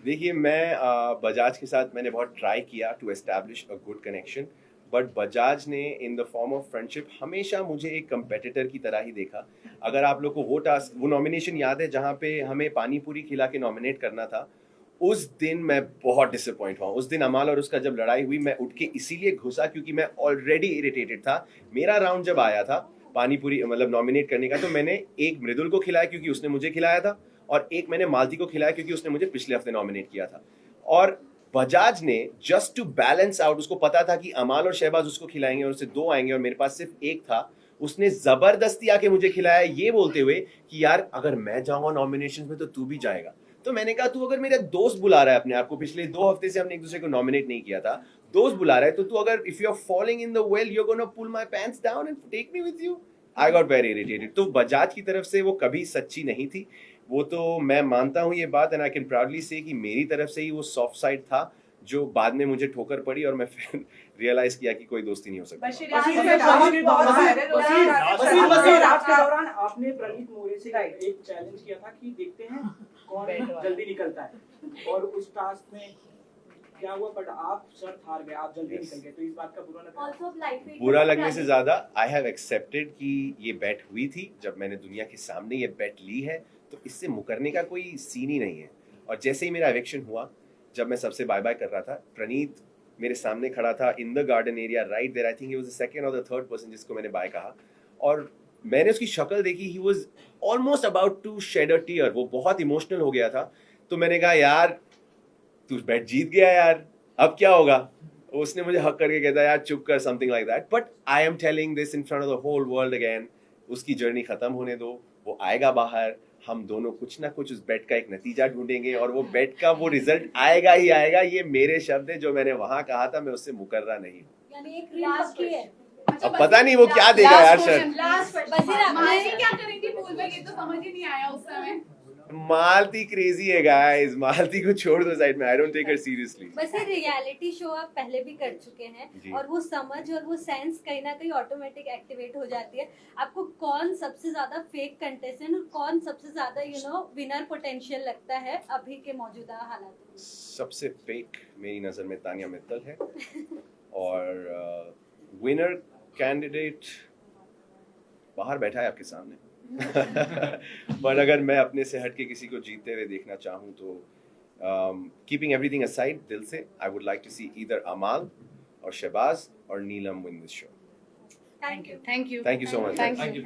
देखिए मैं बजाज के साथ मैंने बहुत ट्राई किया to establish a good connection, but Bajaj ने in the form of friendship हमेशा मुझे एक कंपेटिटर की तरह ही देखा। अगर आप लोग को वो नॉमिनेशन याद है जहाँ पे हमें पानी पूरी खिला के नॉमिनेट करना था, उस दिन मैं बहुत डिसअपॉइंट हुआ। उस दिन अमाल और उसका जब लड़ाई हुई, मैं उठ के इसीलिए घुसा क्योंकि मैं ऑलरेडी इरिटेटेड था। मेरा राउंड जब आया था पानी पूरी मतलब नॉमिनेट करने का, तो मैंने एक मृदुल को खिलाया क्योंकि उसने मुझे खिलाया था, और एक मैंने मालती को खिलाया क्योंकि उसने मुझे पिछले हफ्ते नॉमिनेट किया था। और बजाज ने जस्ट टू बैलेंस आउट, उसको पता था कि अमाल और शहबाज उसको खिलाएंगे और उससे 2 आएंगे और मेरे पास सिर्फ एक था, उसने जबरदस्ती आके मुझे खिलाया, ये बोलते हुए कि यार अगर मैं जाऊंगा नॉमिनेशन में तो तू भी जाएगा। तो मैंने कहा तू अगर मेरा दोस्त बुला रहा है अपने आप को, पिछले 2 हफ्ते से हमने एक दूसरे को नॉमिनेट नहीं किया था, दोस्त बुला रहा है, तो तू अगर if you are following in the well you are gonna pull my pants down and take me with you. I got very irritated. तो बजाज की तरफ से वो कभी सच्ची नहीं थी, वो तो मैं मानता हूँ ये बात, एंड आई कैन प्राउडली से कि मेरी तरफ से ही वो सॉफ्ट साइड था, जो बाद में मुझे ठोकर पड़ी और मैं फिर रियलाइज किया कि कोई दोस्ती नहीं हो सकती। बशीर रात के दौरान आपने प्रणीत मोरे से एक चैलेंज किया था कि देखते हैं कौन जल्दी निकलता है, और उस टास्क में क्या हुआ, बट आप शर्त हार गए, आप जल्दी निकल गए, तो इस बात का बुरा लगने से ज्यादा आई हैव एक्सेप्टेड कि ये बेट हुई थी। जब मैंने दुनिया के सामने ये बेट ली है तो इससे मुकरने का कोई सीन ही नहीं है। और जैसे ही मेरा इलेक्शन हुआ, जब मैं सबसे बाय बाय कर रहा था, प्रणीत मेरे सामने खड़ा था in the garden area right there. I think he was the second और द थर्ड पर्सन जिसको मैंने बाय कहा, और मैंने उसकी शक्ल देखी, he was almost about to shed a tear, वो बहुत इमोशनल हो गया था। तो मैंने कहा यार तू बैट जीत गया यार, अब क्या होगा। उसने मुझे हक करके कहता यार चुप कर, something like that. But I am telling this in front of the whole world again, उसकी जर्नी खत्म होने दो, वो आएगा बाहर, हम दोनों कुछ ना कुछ उस बेट का एक नतीजा ढूंढेंगे, और वो बेट का वो रिजल्ट आएगा ही आएगा। ये मेरे शब्द है, जो मैंने वहां कहा था, मैं उससे मुकर्रा नहीं हूँ। यानी एक लास्ट की है। अब पता नहीं वो क्या देगा यार सर। क्या करेंगी पूल में, ये तो समझ ही नहीं आया उस समय। मालती क्रेजी है गाइस, मालती को छोड़ दो साइड में, I don't take her seriously. बस ये रियलिटी शो आप पहले भी कर चुके हैं, और वो समझ और वो सेंस कहीं ना कहीं ऑटोमेटिक एक्टिवेट हो जाती है। आपको कौन सबसे ज्यादा फेक कंटेस्टेंट और कौन सबसे ज्यादा विनर पोटेंशियल लगता है अभी के मौजूदा हालात में? सबसे फेक मेरी नजर में तानिया मित्तल है, और विनर कैंडिडेट बाहर बैठा है आपके सामने। पर अगर मैं अपने से हट के किसी को जीतते हुए देखना चाहूँ तो कीपिंग एवरीथिंग असाइड, दिल से I would like to see either Amaal और शहबाज और Neelam win this show. Thank you thank you so much. Thank you.